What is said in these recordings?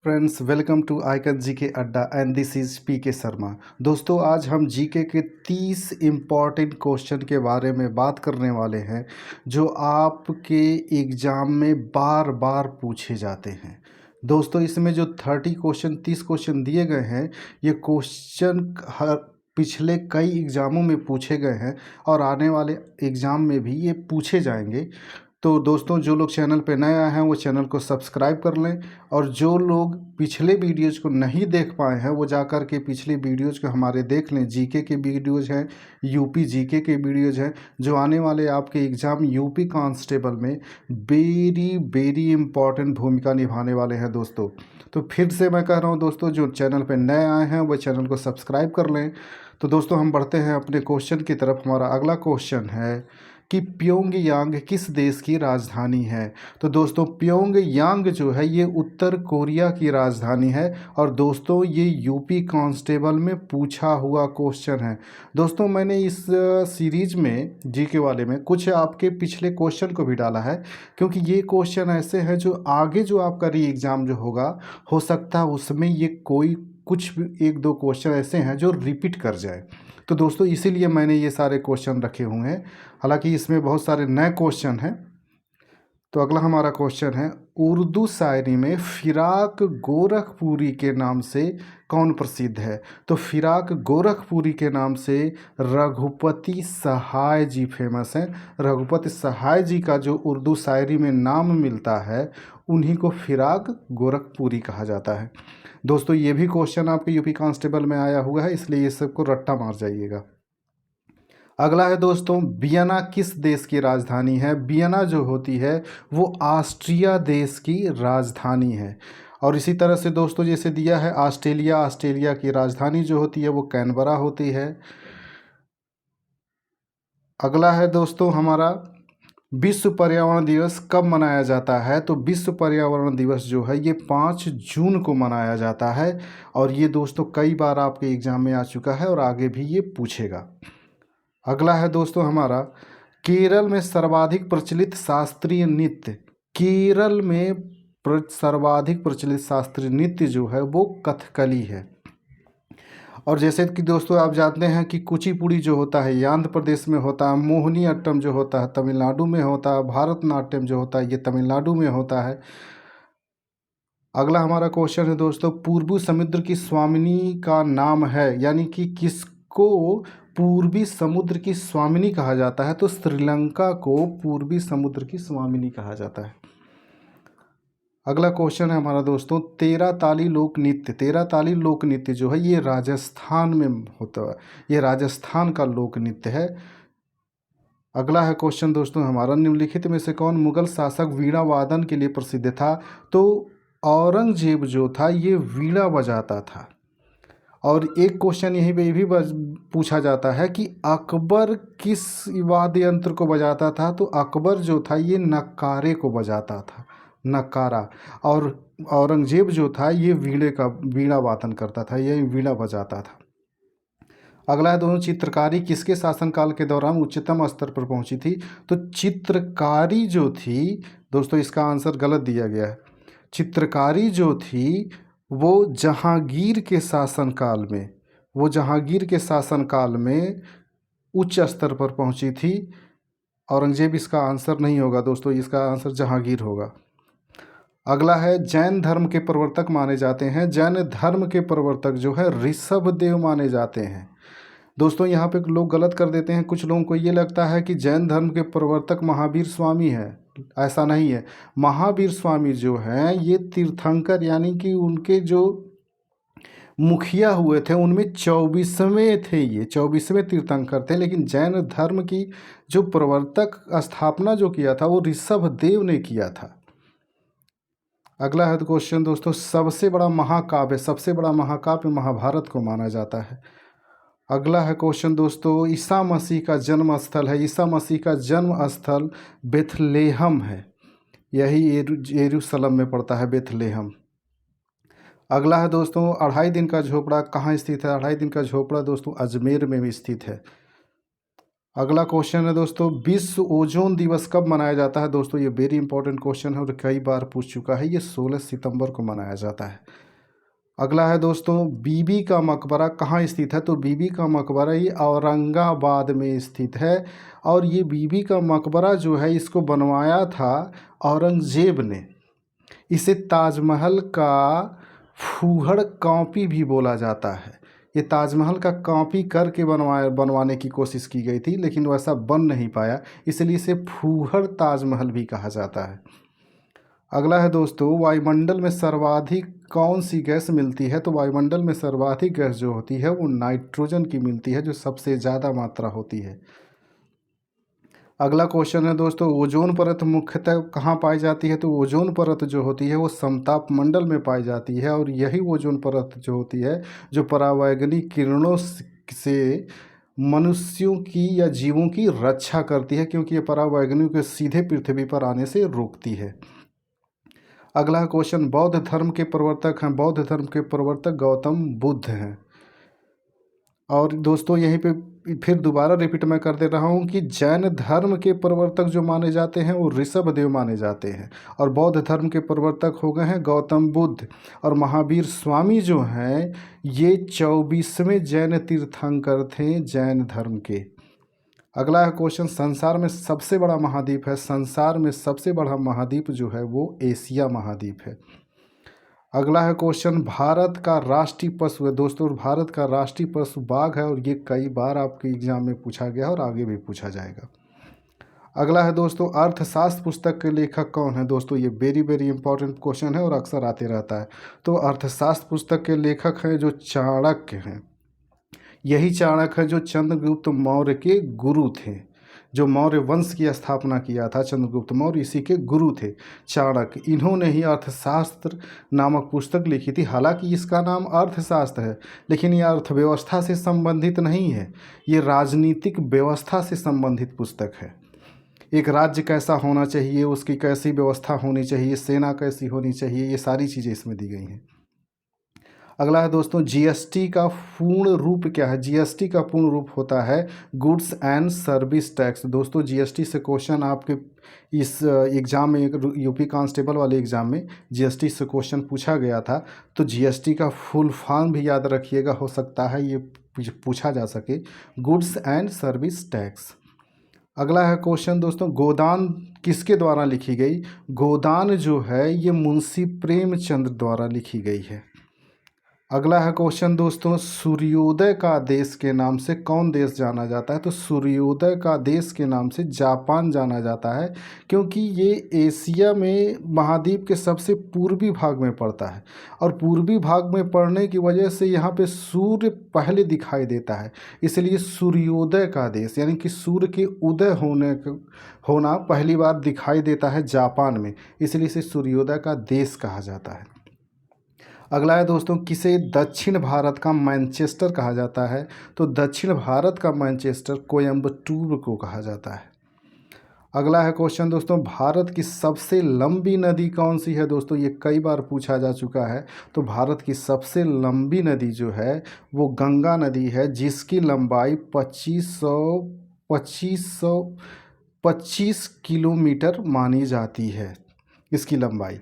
Friends, welcome to icon GK Adda and this is PK Sharma. दोस्तों, आज हम जीके के 30 इम्पॉर्टेंट क्वेश्चन के बारे में बात करने वाले हैं जो आपके एग्ज़ाम में बार बार पूछे जाते हैं। दोस्तों, इसमें जो 30 क्वेश्चन दिए गए हैं, ये क्वेश्चन हर पिछले कई एग्ज़ामों में पूछे गए हैं और आने वाले एग्ज़ाम में भी ये पूछे जाएंगे। तो दोस्तों, जो लोग चैनल पे नए आए हैं वो चैनल को सब्सक्राइब कर लें, और जो लोग पिछले वीडियोज़ को नहीं देख पाए हैं वो जाकर के पिछले वीडियोज़ को हमारे देख लें। जीके के वीडियोज़ हैं, यूपी जीके के वीडियोज़ हैं, जो आने वाले आपके एग्ज़ाम यूपी कांस्टेबल में वेरी इम्पॉर्टेंट भूमिका निभाने वाले हैं दोस्तों। तो फिर से मैं कह रहा हूँ दोस्तों, जो चैनल पर नए आए हैं वो चैनल को सब्सक्राइब कर लें। तो दोस्तों, हम बढ़ते हैं अपने क्वेश्चन की तरफ। हमारा अगला क्वेश्चन है कि प्योंगयांग किस देश की राजधानी है। तो दोस्तों, प्योंगयांग जो है ये उत्तर कोरिया की राजधानी है। और दोस्तों, ये यूपी कांस्टेबल में पूछा हुआ क्वेश्चन है। दोस्तों, मैंने इस सीरीज में जीके वाले में कुछ आपके पिछले क्वेश्चन को भी डाला है, क्योंकि ये क्वेश्चन ऐसे हैं जो आगे जो आपका री एग्ज़ाम जो होगा, हो सकता है उसमें ये कोई कुछ एक दो क्वेश्चन ऐसे हैं जो रिपीट कर जाए। तो दोस्तों, इसीलिए मैंने ये सारे क्वेश्चन रखे हुए हैं। हालांकि इसमें बहुत सारे नए क्वेश्चन हैं। तो अगला हमारा क्वेश्चन है, उर्दू शायरी में फिराक गोरखपुरी के नाम से कौन प्रसिद्ध है। तो फिराक गोरखपुरी के नाम से रघुपति सहाय जी फेमस हैं। रघुपति सहाय जी का जो उर्दू शायरी में नाम मिलता है, उन्हीं को फिराक गोरखपुरी कहा जाता है। दोस्तों, ये भी क्वेश्चन आपके यूपी कांस्टेबल में आया हुआ है, इसलिए ये सबको रट्टा मार जाइएगा। अगला है दोस्तों, वियना किस देश की राजधानी है। वियना जो होती है वो ऑस्ट्रिया देश की राजधानी है। और इसी तरह से दोस्तों, जैसे दिया है ऑस्ट्रेलिया, ऑस्ट्रेलिया की राजधानी जो होती है वो कैनबरा होती है। अगला है दोस्तों हमारा, विश्व पर्यावरण दिवस कब मनाया जाता है। तो विश्व पर्यावरण दिवस जो है ये 5 जून को मनाया जाता है। और ये दोस्तों कई बार आपके एग्जाम में आ चुका है और आगे भी ये पूछेगा। अगला है दोस्तों हमारा, केरल में सर्वाधिक प्रचलित शास्त्रीय नृत्य। केरल में सर्वाधिक प्रचलित शास्त्रीय नृत्य जो है वो कथकली है। और जैसे कि दोस्तों आप जानते हैं कि कुचिपुड़ी जो होता है ये आंध्र प्रदेश में होता है, मोहिनी अट्टम जो होता है तमिलनाडु में होता है, भारतनाट्यम जो होता है ये तमिलनाडु में होता है। अगला हमारा क्वेश्चन है दोस्तों, पूर्वी समुद्र की स्वामिनी का नाम है, यानी कि किसको पूर्वी समुद्र की स्वामिनी कहा जाता है। तो श्रीलंका को पूर्वी समुद्र की स्वामिनी कहा जाता है। अगला क्वेश्चन है हमारा दोस्तों, तेरह ताली लोक नृत्य। तेरह ताली लोक नृत्य जो है ये राजस्थान में होता है, ये राजस्थान का लोक नृत्य है। अगला है क्वेश्चन दोस्तों हमारा, निम्नलिखित में से कौन मुगल शासक वीणा वादन के लिए प्रसिद्ध था। तो औरंगजेब जो था ये वीणा बजाता था। और एक क्वेश्चन यहीं पे भी पूछा जाता है कि अकबर किस वाद्य यंत्र को बजाता था। तो अकबर जो था ये नक्कारे को बजाता था, नक्कारा। और औरंगजेब जो था ये वीणा वादन करता था, ये वीणा बजाता था। अगला है दोनों, चित्रकारी किसके शासनकाल के दौरान उच्चतम स्तर पर पहुंची थी। तो चित्रकारी जो थी दोस्तों, इसका आंसर गलत दिया गया है। चित्रकारी जो थी वो जहांगीर के शासनकाल में, वो जहांगीर के शासनकाल में उच्च स्तर पर पहुंची थी। औरंगजेब इसका आंसर नहीं होगा दोस्तों, इसका आंसर जहांगीर होगा। अगला है, जैन धर्म के प्रवर्तक माने जाते हैं। जैन धर्म के प्रवर्तक जो है ऋषभदेव माने जाते हैं। दोस्तों, यहाँ पे लोग गलत कर देते हैं, कुछ लोगों को ये लगता है कि जैन धर्म के प्रवर्तक महावीर स्वामी है। ऐसा नहीं है। महावीर स्वामी जो हैं ये तीर्थंकर, यानी कि उनके जो मुखिया हुए थे उनमें 24वें थे, ये 24वें तीर्थंकर थे। लेकिन जैन धर्म की जो प्रवर्तक स्थापना जो किया था वो ऋषभदेव ने किया था। अगला है क्वेश्चन दोस्तों, सबसे बड़ा महाकाव्य, सबसे बड़ा महाकाव्य महाभारत को माना जाता है। अगला है क्वेश्चन दोस्तों, ईसा मसीह का जन्म स्थल है। ईसा मसीह का जन्म स्थल बेथलेहम है, यही यरूशलेम में पड़ता है, बेथलेहम। अगला है दोस्तों, 2.5 दिन का झोपड़ा कहाँ स्थित है। 2.5 दिन का झोपड़ा दोस्तों अजमेर में भी स्थित है। अगला क्वेश्चन है दोस्तों, विश्व ओजोन दिवस कब मनाया जाता है? दोस्तों ये वेरी इंपॉर्टेंट क्वेश्चन है और कई बार पूछ चुका है। ये 16 सितंबर को मनाया जाता है। अगला है दोस्तों, बीबी का मकबरा कहाँ स्थित है? तो बीबी का मकबरा ये औरंगाबाद में स्थित है। और ये बीबी का मकबरा जो है इसको बनवाया था औरंगजेब ने। इसे ताजमहल का फूहड़ कॉपी भी बोला जाता है। ये ताजमहल का कॉपी करके बनवाने की कोशिश की गई थी, लेकिन वैसा बन नहीं पाया, इसलिए इसे फूहड़ ताजमहल भी कहा जाता है। अगला है दोस्तों, वायुमंडल में सर्वाधिक कौन सी गैस मिलती है? तो वायुमंडल में सर्वाधिक गैस जो होती है वो नाइट्रोजन की मिलती है, जो सबसे ज़्यादा मात्रा होती है। अगला क्वेश्चन है दोस्तों, ओजोन परत मुख्यतः कहाँ पाई जाती है? तो ओजोन परत जो होती है वो समताप मंडल में पाई जाती है। और यही ओजोन परत जो होती है जो परावैंगनी किरणों से मनुष्यों की या जीवों की रक्षा करती है, क्योंकि ये परावैंगनियों के सीधे पृथ्वी पर आने से रोकती है। अगला क्वेश्चन, बौद्ध धर्म के प्रवर्तक हैं? बौद्ध धर्म के प्रवर्तक गौतम बुद्ध हैं। और दोस्तों यहीं पे फिर दोबारा रिपीट मैं कर दे रहा हूँ कि जैन धर्म के प्रवर्तक जो माने जाते हैं वो ऋषभदेव माने जाते हैं। और बौद्ध धर्म के प्रवर्तक हो गए हैं गौतम बुद्ध। और महावीर स्वामी जो हैं ये 24वें जैन तीर्थंकर थे जैन धर्म के। अगला है क्वेश्चन, संसार में सबसे बड़ा महाद्वीप है? संसार में सबसे बड़ा महाद्वीप जो है वो एशिया महाद्वीप है। अगला है क्वेश्चन, भारत का राष्ट्रीय पशु है? दोस्तों भारत का राष्ट्रीय पशु बाघ है और ये कई बार आपके एग्जाम में पूछा गया और आगे भी पूछा जाएगा। अगला है दोस्तों, अर्थशास्त्र पुस्तक के लेखक कौन है? दोस्तों ये वेरी वेरी इंपॉर्टेंट क्वेश्चन है और अक्सर आते रहता है। तो अर्थशास्त्र पुस्तक के लेखक हैं जो चाणक्य हैं। यही चाणक्य है जो चंद्रगुप्त मौर्य के गुरु थे। जो मौर्य वंश की स्थापना किया था चंद्रगुप्त मौर्य, इसी के गुरु थे चाणक्य। इन्होंने ही अर्थशास्त्र नामक पुस्तक लिखी थी। हालांकि इसका नाम अर्थशास्त्र है, लेकिन ये अर्थव्यवस्था से संबंधित नहीं है, ये राजनीतिक व्यवस्था से संबंधित पुस्तक है। एक राज्य कैसा होना चाहिए, उसकी कैसी व्यवस्था होनी चाहिए, सेना कैसी होनी चाहिए, ये सारी चीज़ें इसमें दी गई हैं। अगला है दोस्तों, जीएसटी का पूर्ण रूप क्या है? जीएसटी का पूर्ण रूप होता है गुड्स एंड सर्विस टैक्स। दोस्तों जीएसटी से क्वेश्चन आपके इस एग्ज़ाम में, यूपी कांस्टेबल वाले एग्ज़ाम में जीएसटी से क्वेश्चन पूछा गया था। तो जीएसटी का फुल फॉर्म भी याद रखिएगा, हो सकता है ये पूछा जा सके, गुड्स एंड सर्विस टैक्स। अगला है क्वेश्चन दोस्तों, गोदान किसके द्वारा लिखी गई? गोदान जो है ये मुंशी प्रेमचंद द्वारा लिखी गई है। अगला है क्वेश्चन दोस्तों, सूर्योदय का देश के नाम से कौन देश जाना जाता है? तो सूर्योदय का देश के नाम से जापान जाना जाता है, क्योंकि ये एशिया में महाद्वीप के सबसे पूर्वी भाग में पड़ता है। और पूर्वी भाग में पड़ने की वजह से यहाँ पे सूर्य पहले दिखाई देता है, इसलिए सूर्योदय का देश, यानी कि सूर्य के उदय होना पहली बार दिखाई देता है जापान में, इसलिए इसे सूर्योदय का देश कहा जाता है। अगला है दोस्तों, किसे दक्षिण भारत का मैनचेस्टर कहा जाता है? तो दक्षिण भारत का मैनचेस्टर कोयम्बटूर को कहा जाता है। अगला है क्वेश्चन दोस्तों, भारत की सबसे लंबी नदी कौन सी है? दोस्तों ये कई बार पूछा जा चुका है। तो भारत की सबसे लंबी नदी जो है वो गंगा नदी है, जिसकी लंबाई 2525 किलोमीटर मानी जाती है। इसकी लंबाई,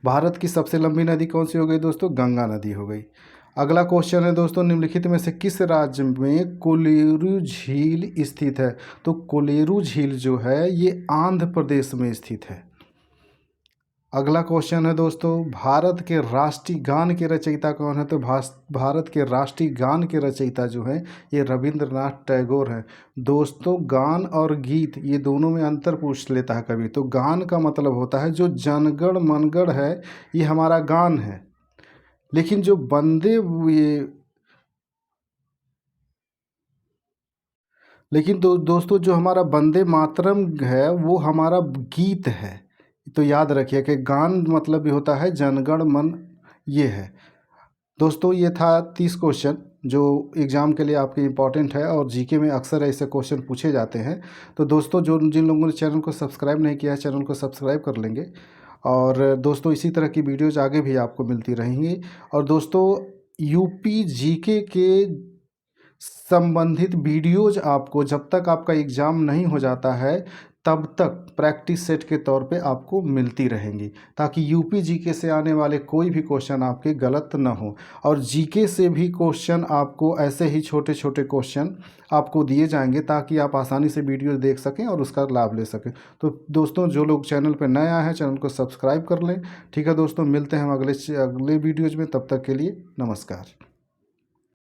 भारत की सबसे लंबी नदी कौन सी हो गई दोस्तों? गंगा नदी हो गई। अगला क्वेश्चन है दोस्तों, निम्नलिखित में से किस राज्य में कोलेरू झील स्थित है? तो कोलेरू झील जो है ये आंध्र प्रदेश में स्थित है। अगला क्वेश्चन है दोस्तों, भारत के राष्ट्रीय गान के रचयिता कौन है? तो भारत के राष्ट्रीय गान के रचयिता जो हैं ये रविंद्रनाथ टैगोर हैं। दोस्तों गान और गीत ये दोनों में अंतर पूछ लेता है कभी। तो गान का मतलब होता है जो जनगण मनगढ़ है ये हमारा गान है, लेकिन जो दोस्तों जो हमारा वंदे मातरम है वो हमारा गीत है। तो याद रखिए कि गान मतलब भी होता है जनगण मन, ये है। दोस्तों ये था 30 क्वेश्चन जो एग्ज़ाम के लिए आपके इम्पॉर्टेंट है और जीके में अक्सर ऐसे क्वेश्चन पूछे जाते हैं। तो दोस्तों जिन लोगों ने चैनल को सब्सक्राइब नहीं किया है, चैनल को सब्सक्राइब कर लेंगे। और दोस्तों इसी तरह की वीडियोज़ आगे भी आपको मिलती रहेंगी। और दोस्तों यूपी जीके के संबंधित वीडियोज़ आपको जब तक आपका एग्ज़ाम नहीं हो जाता है तब तक प्रैक्टिस सेट के तौर पे आपको मिलती रहेंगी, ताकि यूपी जीके से आने वाले कोई भी क्वेश्चन आपके गलत न हो। और जीके से भी क्वेश्चन आपको ऐसे ही छोटे छोटे क्वेश्चन आपको दिए जाएंगे, ताकि आप आसानी से वीडियो देख सकें और उसका लाभ ले सकें। तो दोस्तों, जो लोग चैनल पर नए आए हैं चैनल को सब्सक्राइब कर लें। ठीक है दोस्तों, मिलते हैं हम अगले वीडियोज़ में। तब तक के लिए नमस्कार।